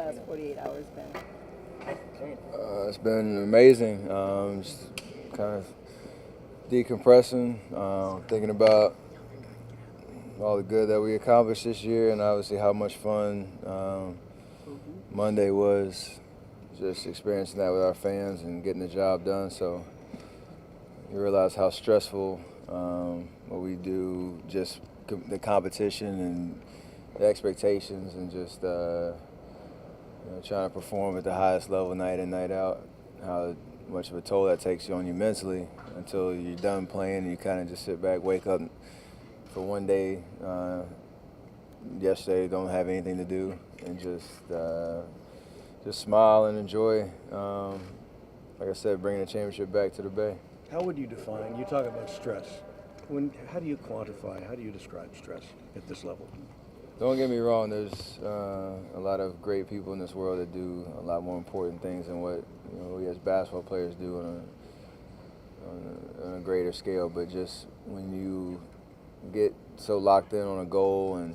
last 48 hours been? It's been amazing. Just kind of decompressing, thinking about all the good that we accomplished this year, and obviously how much fun Monday was. Just experiencing that with our fans and getting the job done. So you realize how stressful what we do, just the competition and the expectations, and just trying to perform at the highest level night in, night out. How much of a toll that takes on you mentally until you're done playing and you kind of just sit back, wake up for one day. Yesterday, don't have anything to do, and just smile and enjoy. Like I said, bringing the championship back to the Bay. How would you define? You talk about stress. How do you quantify? How do you describe stress at this level? Don't get me wrong. There's a lot of great people in this world that do a lot more important things than what we as basketball players do on a greater scale. But just when you get so locked in on a goal and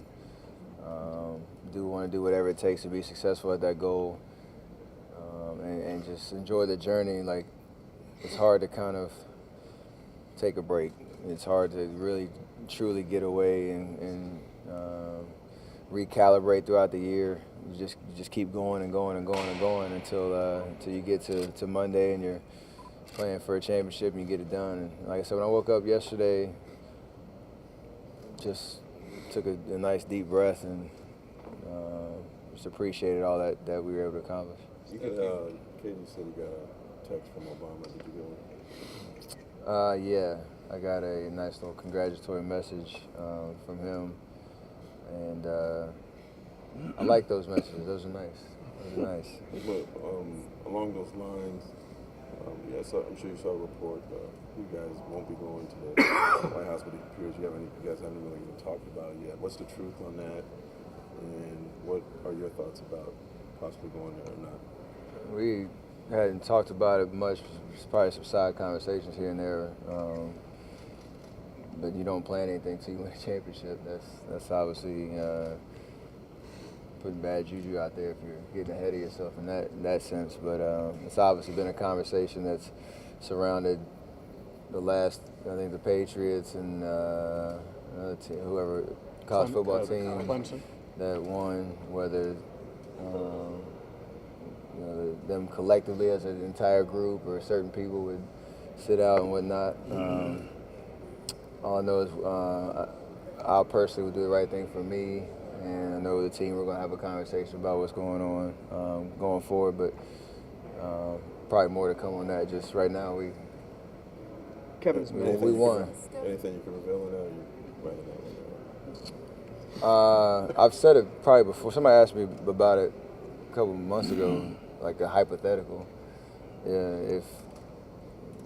do want to do whatever it takes to be successful at that goal, and just enjoy the journey, like it's hard to kind of take a break. It's hard to really truly get away and recalibrate throughout the year. You just keep going and going and going and going until you get to Monday and you're playing for a championship and you get it done. And like I said, when I woke up yesterday, just took a nice deep breath and just appreciated all that we were able to accomplish. Katie said you got a text from Obama. Did you get one? Yeah, I got a nice little congratulatory message from him, and I like those messages. Those are nice. Look, along those lines, so I'm sure you saw a report. You guys won't be going to the White House with the peers. You guys haven't really even talked about it yet. What's the truth on that? And what are your thoughts about possibly going there or not? We hadn't talked about it much. There's probably some side conversations here and there. But you don't plan anything till you win a championship. That's obviously putting bad juju out there if you're getting ahead of yourself in that sense. But it's obviously been a conversation that's surrounded the last, I think, the Patriots and another team, whoever college football team Clemson. That won, whether them collectively as an entire group or certain people would sit out and whatnot. All I know is I personally would do the right thing for me, and I know the team, we're going to have a conversation about what's going on going forward, but probably more to come on that. Just right now, we won. Anything you can reveal on that, or you rather not? I've said it probably before. Somebody asked me about it a couple months ago, like a hypothetical. Yeah, if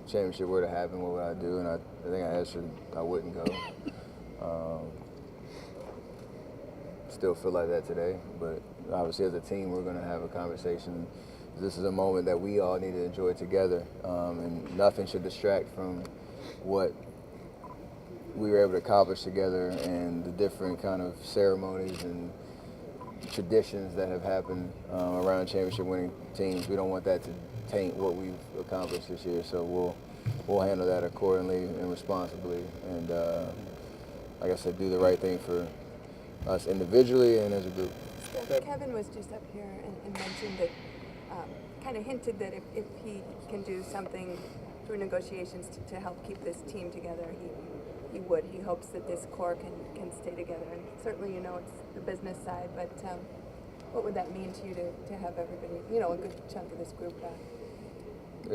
championship were to happen, what would I do? And I think I answered I wouldn't go. Still feel like that today, but obviously as a team we're going to have a conversation. This is a moment that we all need to enjoy together, and nothing should distract from what we were able to accomplish together and the different kind of ceremonies and traditions that have happened around championship winning teams. We don't want that to taint what we've accomplished this year, so we'll handle that accordingly and responsibly, and like I said, do the right thing for us individually and as a group. Kevin was just up here and mentioned that, kind of hinted that if he can do something through negotiations to help keep this team together, he would. He hopes that this core can stay together. And certainly, it's the business side, but what would that mean to you to have everybody, a good chunk of this group back?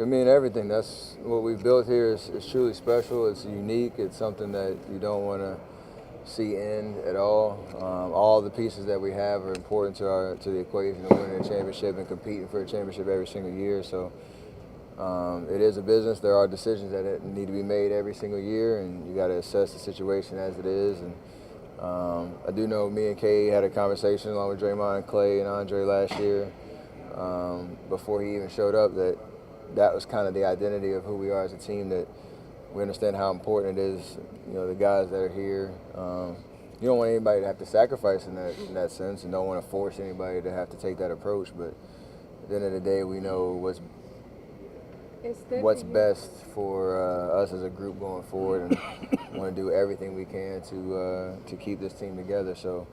I mean, everything. That's what we've built here is truly special. It's unique. It's something that you don't want to see end at all. All the pieces that we have are important to the equation of winning a championship and competing for a championship every single year. So it is a business. There are decisions that need to be made every single year, and you got to assess the situation as it is. And I do know me and Kay had a conversation along with Draymond and Clay and Andre last year before he even showed up that was kind of the identity of who we are as a team, that we understand how important it is, the guys that are here, you don't want anybody to have to sacrifice in that sense, and don't want to force anybody to have to take that approach. But at the end of the day, we know what's best for us as a group going forward, and want to do everything we can to keep this team together. So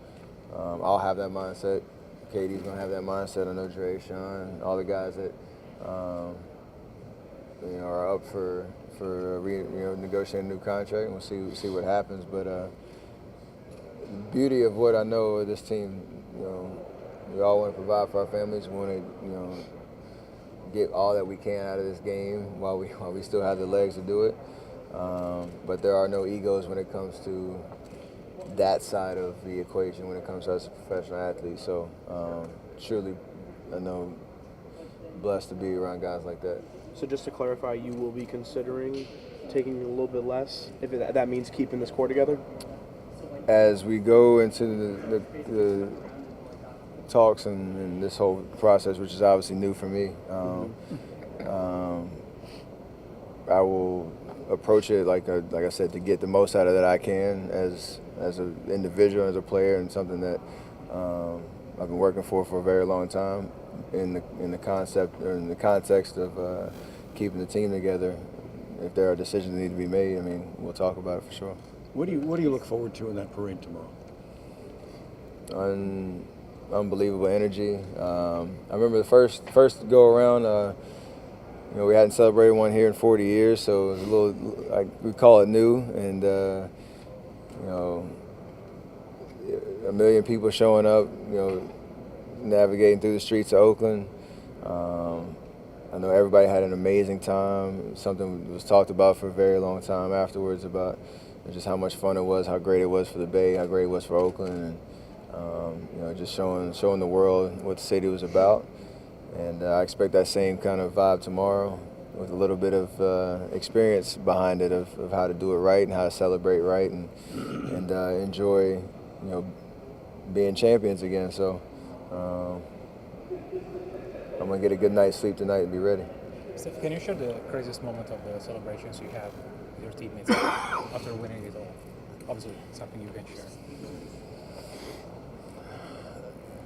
I'll have that mindset. Katie's gonna have that mindset. I know Dre, Sean, all the guys that are up for negotiating a new contract, and we'll see what happens. But the beauty of what I know of this team, we all want to provide for our families. We want to get all that we can out of this game while we still have the legs to do it. But there are no egos when it comes to that side of the equation, when it comes to us as professional athletes. So truly, I know, blessed to be around guys like that. So just to clarify, you will be considering taking a little bit less, if that means keeping this core together? As we go into the talks and this whole process, which is obviously new for me, I will approach it like I said, to get the most out of that I can as an individual, as a player, and something that I've been working for a very long time in the concept or in the context of keeping the team together. If there are decisions that need to be made, I mean, we'll talk about it for sure. What do you look forward to in that parade tomorrow? Unbelievable energy. I remember the first go around. We hadn't celebrated one here in 40 years, so it was a little, we call it new, and a million people showing up, navigating through the streets of Oakland. I know everybody had an amazing time. Something was talked about for a very long time afterwards about just how much fun it was, how great it was for the Bay, how great it was for Oakland, and just showing the world what the city was about. And I expect that same kind of vibe tomorrow, with a little bit of experience behind it of how to do it right and how to celebrate right and enjoy, being champions again. So I'm gonna get a good night's sleep tonight and be ready. Steph, can you share the craziest moment of the celebrations you have with your teammates after winning it all? Obviously, something you can share.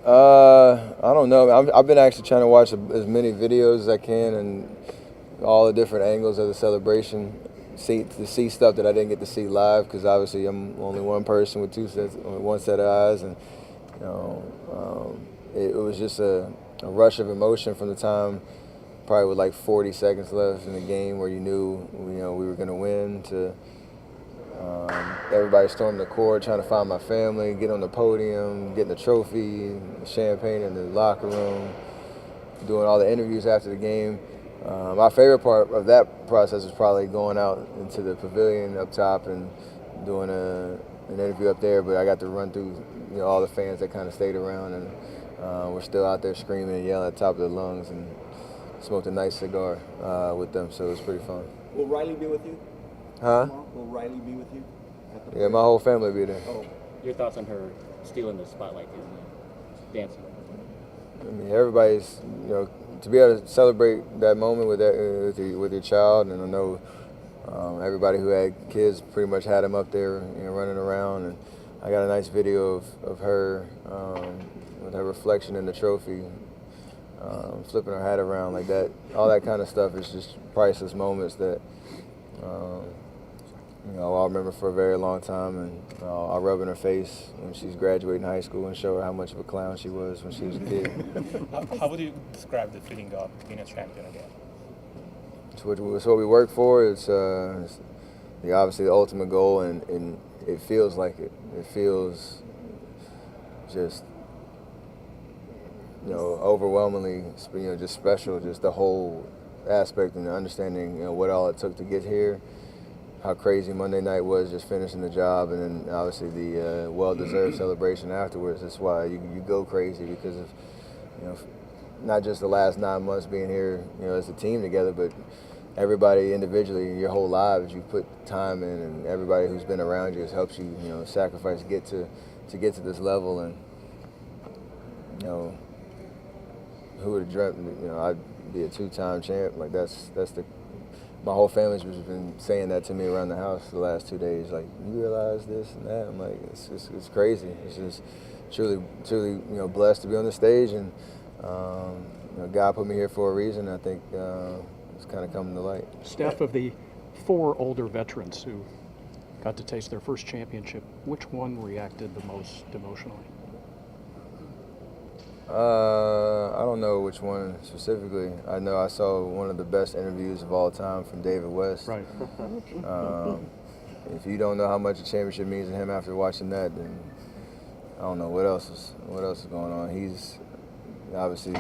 I don't know. I've been actually trying to watch as many videos as I can and all the different angles of the celebration, to see stuff that I didn't get to see live, because obviously I'm only one person with one set of eyes, and it was just a rush of emotion from the time, probably with like 40 seconds left in the game, where you knew we were going to win, to everybody storming the court, trying to find my family, get on the podium, getting the trophy, champagne in the locker room, doing all the interviews after the game. My favorite part of that process was probably going out into the pavilion up top and doing an interview up there, but I got to run through all the fans that kind of stayed around, and we're still out there screaming and yelling at the top of their lungs, and smoked a nice cigar with them, so it was pretty fun. Will Riley be with you? Huh? Will Riley be with you? Yeah, my whole family will be there. Oh. Your thoughts on her stealing the spotlight and dancing? I mean, everybody's, to be able to celebrate that moment with your child, and I know everybody who had kids pretty much had them up there, running around, and I got a nice video of her with her reflection in the trophy, flipping her hat around like that. All that kind of stuff is just priceless moments that I'll remember for a very long time, and I'll rub in her face when she's graduating high school and show her how much of a clown she was when she was a kid. How would you describe the feeling of being a champion again? It's what we work for. It's obviously the ultimate goal, and it feels like it. It feels just overwhelmingly just special. Just the whole aspect and the understanding what all it took to get here. How crazy Monday night was, just finishing the job, and then obviously the well-deserved celebration afterwards. That's why you go crazy, because of not just the last 9 months being here as a team together, but everybody individually, your whole lives you put time in, and everybody who's been around you has helped you sacrifice to get to this level. And who would have dreamt I'd be a 2-time champ? Like that's the my whole family's just been saying that to me around the house the last 2 days. Like, you realize this and that? I'm like, it's crazy. It's just truly, blessed to be on the stage, and God put me here for a reason. I think it's kind of coming to light. Steph, of the 4 older veterans who got to taste their first championship, which one reacted the most emotionally? I don't know which one specifically. I know I saw one of the best interviews of all time from David West. Right. If you don't know how much a championship means to him after watching that, then I don't know what else is going on. He's obviously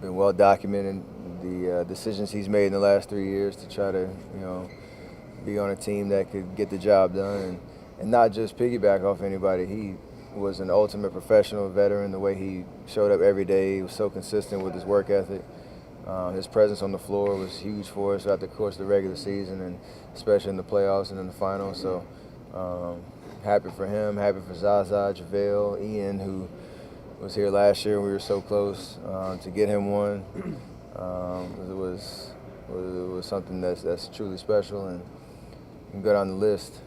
been well documented, the decisions he's made in the last 3 years to try to be on a team that could get the job done, and not just piggyback off anybody. He was an ultimate professional veteran. The way he showed up every day, he was so consistent with his work ethic. His presence on the floor was huge for us throughout the course of the regular season, and especially in the playoffs and in the finals. So happy for him, happy for Zaza, JaVale, Ian, who was here last year. We were so close to get him one. It was something that's truly special, and you can go down the list.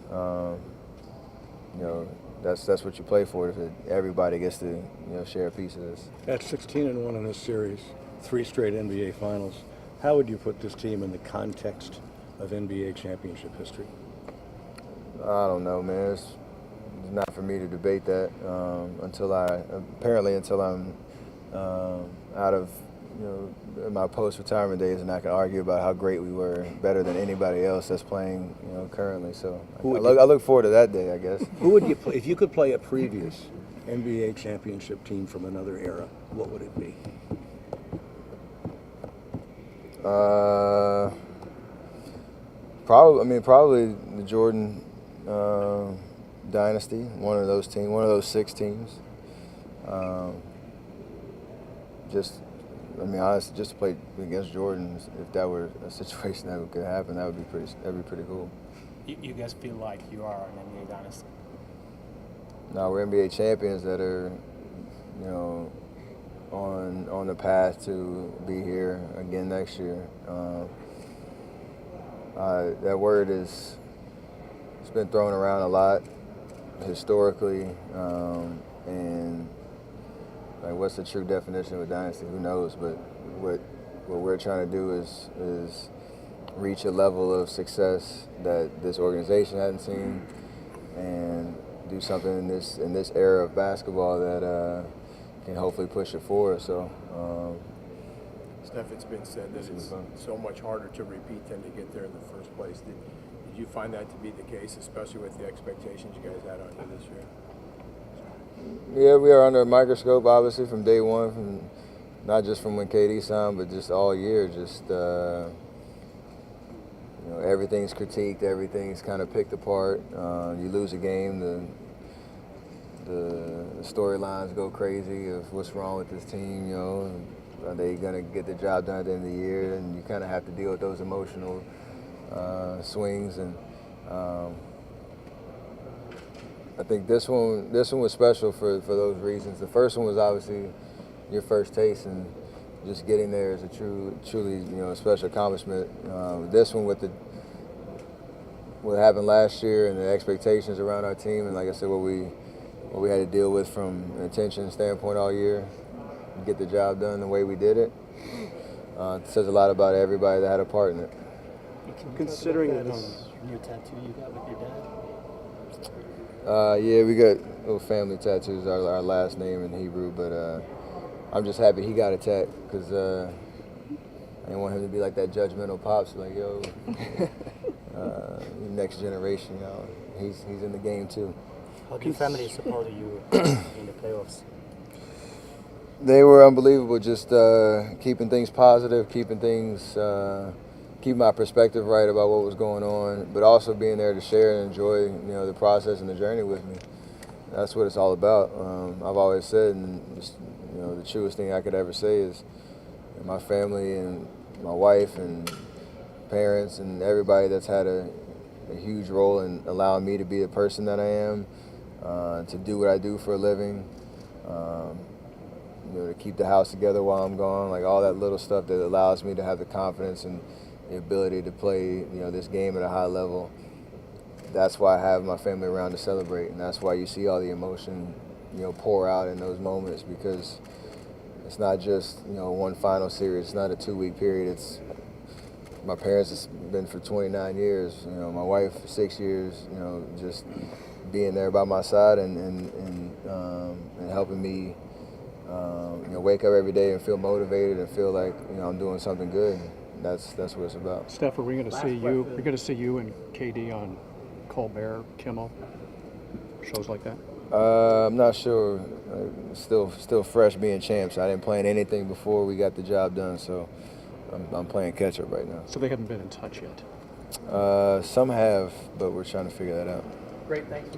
That's what you play for. If everybody gets to share a piece of this. At 16-1 in this series, 3 straight NBA Finals, how would you put this team in the context of NBA championship history? I don't know, man. It's not for me to debate that until I'm out of my post-retirement days, and I can argue about how great we were, better than anybody else that's playing currently. So I look forward to that day, I guess. Who would you play if you could play a previous NBA championship team from another era? What would it be? Probably the Jordan dynasty, one of those 6 teams. Honestly, just to play against Jordan, if that were a situation that could happen, that'd be pretty cool. You guys feel like you are an NBA dynasty? Now we're NBA champions that are, on the path to be here again next year. That word it's been thrown around a lot historically, and like, what's the true definition of a dynasty? Who knows? But what we're trying to do is reach a level of success that this organization hasn't seen, and do something in this era of basketball that can hopefully push it forward. So, Steph, it's been said that it's so much harder to repeat than to get there in the first place. Did you find that to be the case, especially with the expectations you guys had on you this year? Yeah, we are under a microscope, obviously, from day one, not just from when KD signed, but just all year. Just everything's critiqued, everything's kind of picked apart. You lose a game, the storylines go crazy of what's wrong with this team. Are they gonna get the job done at the end of the year? And you kind of have to deal with those emotional swings. And I think this one was special for those reasons. The first one was obviously your first taste, and just getting there is a truly special accomplishment. This one with what happened last year and the expectations around our team, and like I said, what we had to deal with from an attention standpoint all year, get the job done the way we did it. It says a lot about everybody that had a part in it. Considering this New tattoo you got with your dad? Yeah, we got little family tattoos, our last name in Hebrew, but I'm just happy he got a tat, because I didn't want him to be like that judgmental pops, like, yo, next generation, he's in the game too. How did your family support you in the playoffs? They were unbelievable, just keeping things positive, keeping my perspective right about what was going on, but also being there to share and enjoy, the process and the journey with me. That's what it's all about. I've always said, and just, the truest thing I could ever say is my family and my wife and parents and everybody that's had a huge role in allowing me to be the person that I am, to do what I do for a living, to keep the house together while I'm gone, like all that little stuff that allows me to have the confidence and the ability to play, this game at a high level. That's why I have my family around to celebrate, and that's why you see all the emotion, pour out in those moments, because it's not just, one final series. It's not a 2-week period. It's my parents have been for 29 years. My wife for 6 years. Just being there by my side and helping me, wake up every day and feel motivated and feel like I'm doing something good. That's what it's about. Steph, are we going to see you? We're going to see you and KD on Colbert, Kimmel, shows like that. I'm not sure. Still fresh being champs. I didn't plan anything before we got the job done, so I'm playing catch up right now. So they haven't been in touch yet. Some have, but we're trying to figure that out. Great, thanks.